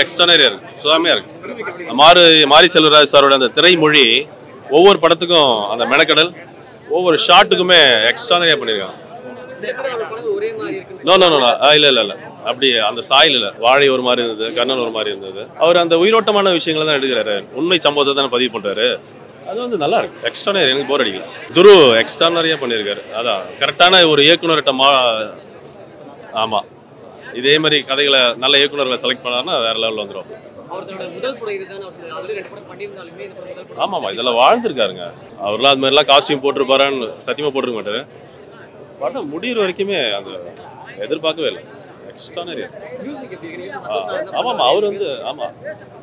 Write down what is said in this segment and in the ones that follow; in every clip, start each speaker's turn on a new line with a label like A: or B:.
A: எக்ஸ்ட்ரானரியா இருக்கு, சுவாமியா இருக்கு. மாரி செல்வராஜ் சாரோட அந்த திரைமொழி ஒவ்வொரு படத்துக்கும் அந்த மெனக்கடல் ஒவ்வொரு ஷாட்டுக்குமே எக்ஸ்ட்ரானரியா பண்ணியிருக்காங்க. இல்ல அப்படி அந்த சாயல் இல்ல. வாழை ஒரு மாதிரி இருந்தது, கர்ணன் ஒரு மாதிரி இருந்தது. அவர் அந்த உயிரோட்டமான விஷயங்களை தான் எடுக்கிறாரு, உண்மை சம்பவத்தை தான் பதிவு பண்றாரு. அது வந்து நல்லா இருக்கு. எக்ஸ்ட்ரானரி, எனக்கு போர் அடிக்கல. துரு எக்ஸ்ட்ரானரியா பண்ணியிருக்காரு. அதான் கரெக்டான ஒரு இயக்குனர்கிட்ட ஆமா, இதே மாதிரி கதைகளை நல்ல இயக்குனர்களை செலக்ட் பண்ணாருன்னா வேற லெவலில் வந்துடும். ஆமாமா, இதெல்லாம் வாழ்ந்துருக்காருங்க. அவர்லாம் அது மாதிரிலாம் காஸ்டியூம் போட்டிருப்பாரான்னு சத்தியமா போட்டிருக்க மாட்டாரு. படம் முடிகிற வரைக்குமே அந்த எதிர்பார்க்கவே இல்லை. எக்ஸ்ட்ரானரியா. ஆமாம், அவர் வந்து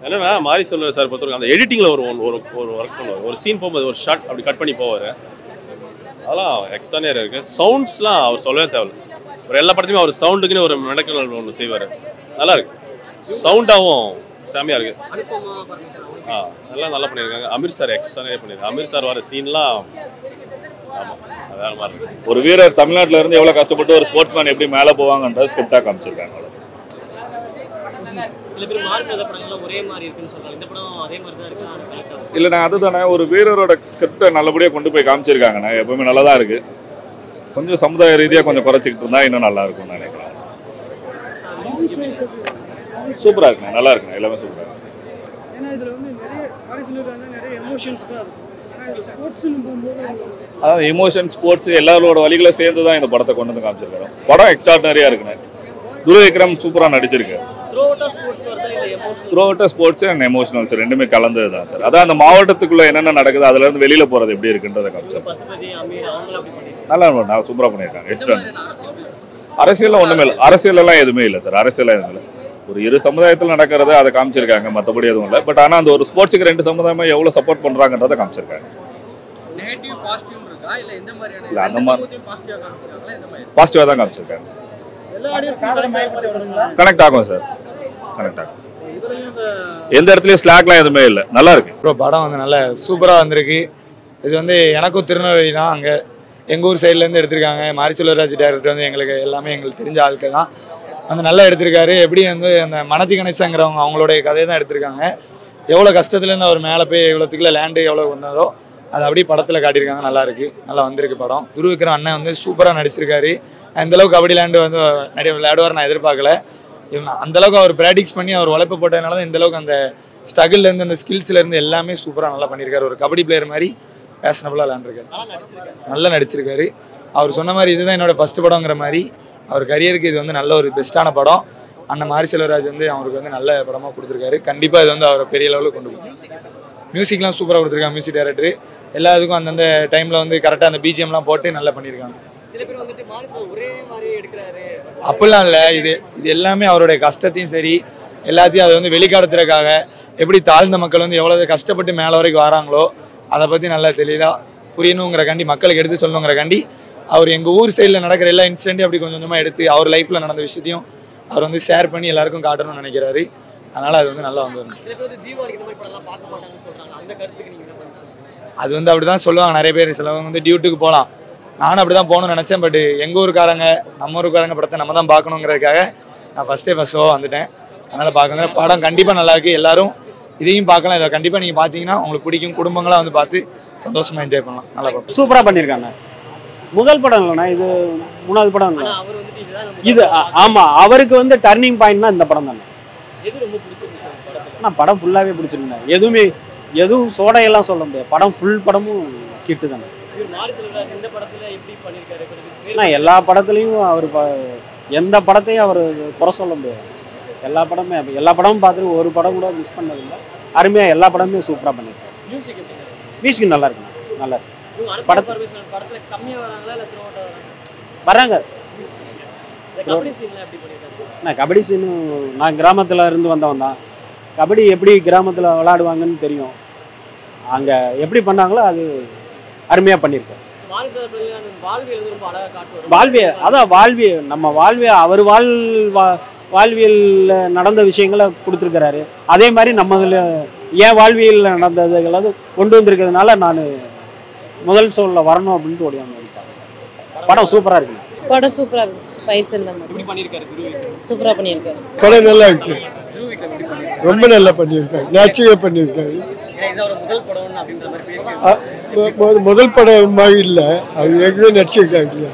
A: என்னன்னா மாரி செல்வராஜ் சார் பொறுத்தவரைக்கும் அந்த எடிட்டிங்கில் ஒரு ஒர்க் பண்ணுவார். ஒரு சீன் போகும்போது ஒரு ஷாட் அப்படி கட் பண்ணி போவார். அதெல்லாம் எக்ஸ்ட்ரானரியா இருக்கு. சவுண்ட்ஸ்லாம் அவர் சொல்லவே தேவையில்லை. ஒரு எல்லா படத்தையுமே அவர் சவுண்டுக்குன்னு ஒரு மெனக்கல் ஒன்று செய்வார். நல்லா இருக்கு. சவுண்டாகவும் செமையா இருக்கு. எல்லாம் நல்லா பண்ணியிருக்காங்க. அமீர் சார் எக்ஸ்ட்ரானரியா பண்ணியிருக்காங்க. அமீர் சார் வர சீன்லாம்
B: ஒரு வீரர் தமிழ்நாட்டில இருந்து எவ்வளவு கஷ்டப்பட்டு ஒரு ஸ்போர்ட்ஸ்மேன் எப்படி மேல போவாங்கன்றது ஸ்கிரிப்டா காமிச்சிருக்காங்க. இல்ல, நான் அதுதானே ஒரு வீரரோட ஸ்கிரிப்டை நல்லபடியா கொண்டு போய் காமிச்சிருக்காங்கண்ணா. எப்பவுமே நல்லதா இருக்கு. கொஞ்சம் சமுதாய ரீதியா கொஞ்சம் குறைச்சிக்கிட்டு இருந்தா இன்னும் நல்லா இருக்கும்னு நினைக்கிறேன். சூப்பரா இருக்குண்ணா, நல்லா இருக்குண்ணா, எல்லாமே சூப்பரா இருக்கு. அதாவது எமோஷன், ஸ்போர்ட்ஸ் எல்லாரோட வழிகளை சேர்ந்து தான் இந்த படத்தை கொண்டு வந்து காமிச்சிருக்காரு. படம் எக்ஸ்ட்ராடனரியா இருக்குண்ணே. துரு விக்ரம் சூப்பரா நடிச்சிருக்கு. த்ரூஅவுட்டா ஸ்போர்ட்ஸ் அண்ட் எமோஷனல்ஸ் ரெண்டுமே கலந்தது தான் சார். அதான் அந்த மாவட்டத்துக்குள்ள என்னென்ன நடக்குது, அதுல இருந்து வெளியில போறது எப்படி இருக்குன்றதை காமிச்சிருக்காங்க. நல்லா சூப்பரா பண்ணியிருக்காங்க. எக்ஸ்ட்ரா அரசியல் ஒண்ணுமே இல்லை, அரசியல் எல்லாம் எதுவுமே இல்லை சார். அரசியல் எதுவுமே இல்லை. ஒரு இரு சமுதாயத்தில் நடக்கிறத அதை காமிச்சிருக்காங்க, மற்றபடி எதுவும் இல்லை. பட் ஆனால் அந்த ஒரு ஸ்போர்ட்ஸுக்கு ரெண்டு சமுதாயமா எவ்வளவு சப்போர்ட் பண்றாங்கன்றதை காமிச்சிருக்காங்க. இல்லை, அந்த மாதிரி பாசிட்டிவா தான் காமிச்சிருக்காங்க. கனெக்ட் ஆகும் சார், கனெக்ட் ஆகும். எந்த இடத்துலயும் ஸ்லாக்லாம் எதுவுமே இல்லை, நல்லா இருக்கு.
C: படம் வந்து நல்ல சூப்பராக வந்திருக்கு. இது வந்து எனக்கும் திருநெல்வேலி தான், அங்கே எங்கள் ஊர் சைட்லேருந்து எடுத்திருக்காங்க. மாரி செல்வராஜ் டேரக்டர் வந்து எங்களுக்கு தெரிஞ்ச ஆட்கள் தான் வந்து நல்லா எடுத்திருக்காரு. எப்படி வந்து அந்த மனதி கணேசங்கிறவங்க அவங்களுடைய கதையை தான் எடுத்திருக்காங்க. எவ்வளோ கஷ்டத்துலேருந்து அவர் மேலே போய் இவ்வளோத்துக்குள்ள லேண்டு எவ்வளோ வந்தாரோ அது அப்படியே படத்தில் காட்டியிருக்காங்க. நல்லா இருக்கு, நல்லா வந்திருக்கு படம். துரு விக்ரம் அண்ணன் வந்து சூப்பராக நடிச்சிருக்காரு. அந்தளவுக்கு கபடி லேண்டு வந்து விளையாடுவார் நான் எதிர்பார்க்கல. அந்தளவுக்கு அவர் ப்ராக்டிஸ் பண்ணி அவர் உழைப்பு போட்டதுனால தான் இந்தளவுக்கு அந்த ஸ்ட்ரகிள்லேருந்து அந்த ஸ்கில்ஸ்லேருந்து எல்லாமே சூப்பராக நல்லா பண்ணியிருக்காரு. ஒரு கபடி பிளேயர் மாதிரி பேஷனபுளாக விளையாண்டுருக்காரு, நல்லா நடிச்சிருக்காரு. அவர் சொன்ன மாதிரி இதுதான் என்னோட ஃபஸ்ட்டு படங்கிற மாதிரி அவர் கரியருக்கு இது வந்து நல்ல ஒரு பெஸ்ட்டான படம். அண்ணன் மாரி செல்வராஜ் வந்து அவருக்கு வந்து நல்ல படமாக கொடுத்துருக்காரு. கண்டிப்பாக இது வந்து அவரை பெரிய லெவலில் கொண்டு போகும். மியூசிக்லாம் சூப்பராக கொடுத்துருக்காங்க. மியூசிக் டைரக்டர் எல்லா இதுக்கும் அந்தந்த டைமில் வந்து கரெக்டாக அந்த பிஜிஎம்லாம் போட்டு நல்லா பண்ணியிருக்காங்க. அப்படிலாம் இல்லை, இது எல்லாமே அவருடைய கஷ்டத்தையும் சரி எல்லாத்தையும் அதை வந்து வெளிக்காடுறதுக்காக எப்படி தாழ்ந்த மக்கள் வந்து எவ்வளோ கஷ்டப்பட்டு மேலே வரைக்கும் வராங்களோ அதை பற்றி நல்லா தெளிவாக புரியணுங்கிறக்காண்டி, மக்களுக்கு எடுத்து சொல்லணுங்கிறக்காண்டி அவர் எங்கள் ஊர் சைடில் நடக்கிற எல்லா இன்சிடென்ட்டையும் அப்படி கொஞ்சம் கொஞ்சமாக எடுத்து அவர் லைஃப்பில் நடந்த விஷயத்தையும் அவர் வந்து ஷேர் பண்ணி எல்லாருக்கும் காட்டணும்னு நினைக்கிறாரு. அதனால் அது வந்து நல்லா வந்துடும். அது வந்து அப்படி தான் சொல்லுவாங்க நிறைய பேர். சிலவங்க வந்து டியூட்டுக்கு போகலாம், நானும் அப்படி தான் போகணும்னு நினச்சேன். பட் எங்கள் ஊருக்காரங்க நம்ம ஊருக்காரங்க படத்தை நம்ம தான் பார்க்கணுங்கிறதுக்காக நான் ஃபஸ்ட் ஷோ வந்துட்டேன். அதனால் பார்க்குங்க, படம் கண்டிப்பாக நல்லாயிருக்கு. எல்லோரும் இதையும் பார்க்கலாம். இதை கண்டிப்பாக நீங்கள் பார்த்தீங்கன்னா உங்களுக்கு பிடிக்கும். குடும்பங்களாக வந்து பார்த்து சந்தோஷமாக என்ஜாய் பண்ணலாம். நல்லா படம்,
D: சூப்பராக பண்ணியிருக்காங்க. முதல் படம் இல்லைண்ணா, இது 3வது படம் இல்லை இது. ஆமாம், அவருக்கு வந்து டர்னிங் பாயிண்ட்னா இந்த படம் தானே. ஆனால் படம் ஃபுல்லாகவே பிடிச்சிருந்தேன். எதுவும் சோடையெல்லாம் சொல்ல முடியாது. படம் ஃபுல் படமும் கிட்டு தானே. ஆனால் எல்லா படத்துலையும் அவர் எந்த படத்தையும் அவர் குறை சொல்ல முடியாது. எல்லா படமும் பார்த்துட்டு ஒரு படம் கூட மிஸ் பண்ணதில்லை. அருமையாக எல்லா படமுமே சூப்பராக பண்ணியிருக்காரு. மியூசிக் நல்லா இருக்குண்ணா, நல்லா இருக்கு. வராங்க. நான் கபடி சீனு, நான் கிராமத்தில் இருந்து வந்தவன் தான். கபடி எப்படி கிராமத்தில் விளையாடுவாங்கன்னு தெரியும். அங்கே எப்படி பண்ணாங்களோ அது அருமையாக பண்ணியிருக்கேன். நம்ம அவர் வாழ்வியல் நடந்த விஷயங்களை கொடுத்துருக்கிறாரு. அதே மாதிரி நம்ம இதில் ஏன் வாழ்வியல் நடந்ததுகளாவது கொண்டு வந்திருக்கிறதுனால நான் முதல் ஷோவில் வரணும் அப்படின்ட்டு ஓடியாங்க. படம் சூப்பராக இருக்கு.
E: படம் சூப்பராக இருந்துச்சு. வயசு இல்லை, சூப்பராக பண்ணியிருக்காரு.
C: படம் நல்லா இருக்கு.
E: ரொம்ப நல்லா பண்ணியிருக்காரு, நேச்சுரலாக பண்ணியிருக்காரு. முதல் படம் மாதிரி இல்லை, அவர் ஏற்கனவே நடிச்சிருக்காரு இல்லையா.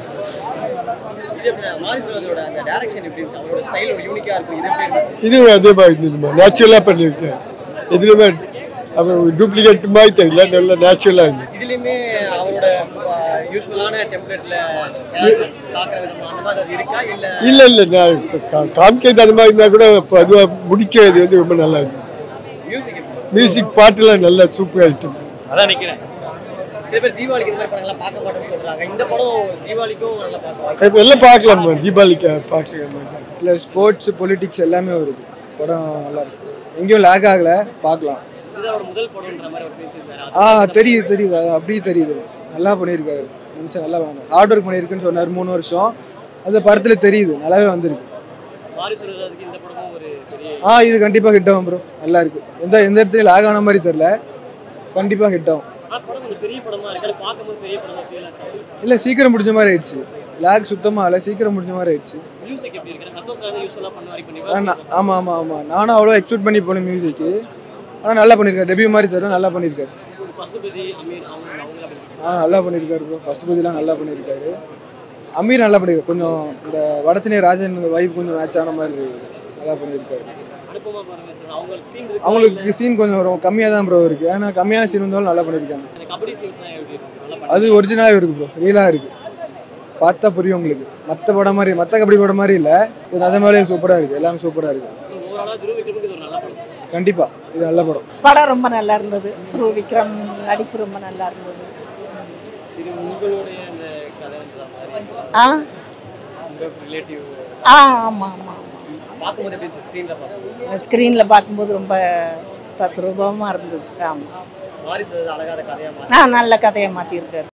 E: இது அதே மாதிரி இருந்ததுமா, நேச்சுரலாக பண்ணியிருக்காரு. எதுலையுமே அவர் டூப்ளிகேட் மாதிரி தெரியல, நல்லா நேச்சுரலாக இருந்தது. இல்லை இல்லை, நான் காமிக்கிறது அது மாதிரி இருந்தால் கூட அதுவாக முடிக்கிறது வந்து ரொம்ப நல்லா இருந்தது. மியூசிக் பாட்டுலாம் நல்லா சூப்பராக இருக்கும்.
F: அதான் நிற்கிறேன்.
E: எல்லாம் பார்க்கலாம், தீபாவளிக்கு பார்க்கலாம்.
C: இல்லை ஸ்போர்ட்ஸ் பொலிட்டிக்ஸ் எல்லாமே வருது, படம் நல்லா இருக்கு, எங்கேயும் லேக் ஆகலை, பார்க்கலாம். தெரியுது தெரியுது, அது அப்படியே தெரியுது, நல்லா பண்ணியிருக்காரு மனுஷன், நல்லா ஹார்ட் ஒர்க் பண்ணியிருக்குன்னு சொன்னார் 3 வருஷம், அந்த படத்தில் தெரியுது, நல்லாவே வந்திருக்கு. இது கண்டிப்பாக ஹிட் ஆகும் ப்ரோ, நல்லா இருக்கு, எந்த இடத்துலையும் லேக் ஆன மாதிரி தெரியல, கண்டிப்பாக ஹிட் ஆகும். இல்லை சீக்கிரம் முடிஞ்ச மாதிரி ஆயிடுச்சு, லேக் சுத்தமாக இல்லை, சீக்கிரம் முடிஞ்ச மாதிரி ஆயிடுச்சு. ஆமாம் ஆமாம் ஆமாம், நானும் அவ்வளோ எக்ஸ்பெக்ட் பண்ணி போனேன் மியூசிக்கு, ஆனால் நல்லா பண்ணியிருக்காரு, டெபியூ மாதிரி தரும், நல்லா பண்ணியிருக்காரு. நல்லா பண்ணியிருக்காரு ப்ரோ, பசுபதிலாம் நல்லா பண்ணியிருக்காரு, அமீர் நல்லா பண்ணியிருக்காரு, கொஞ்சம் இந்த வடச்சென்னை ராஜன் வைப் கொஞ்சம் மேட்ச் ஆன மாதிரி நல்லா பண்ணியிருக்காரு. அவங்களுக்கு சீன் கொஞ்சம் கம்மியாக தான் ப்ரோ இருக்குது, ஏன்னா கம்மியான சீன் வந்தாலும் நல்லா பண்ணியிருக்காங்க. அது ஒரிஜினலாகவே இருக்குது ப்ரோ, ரியலாக இருக்குது, பார்த்தா புரியும் உங்களுக்கு. மற்ற படம் மாதிரி, மற்ற கபடி படம் மாதிரி இல்லை, இது அதே மாதிரி சூப்பராக இருக்குது, எல்லாமே சூப்பராக இருக்குது. கண்டிப்பா இது நல்ல படம்.
G: படம் ரொம்ப நல்லா இருந்தது, த்ரூ விக்ரம் நடிப்பு ரொம்ப நல்லா இருந்தது. ஆமாம் ஆமாம், ஸ்க்ரீனில் பார்க்கும்போது ரொம்ப தத்ரூபமாக இருந்தது. ஆமாம், நல்ல கதையை மாற்றிருக்காரு.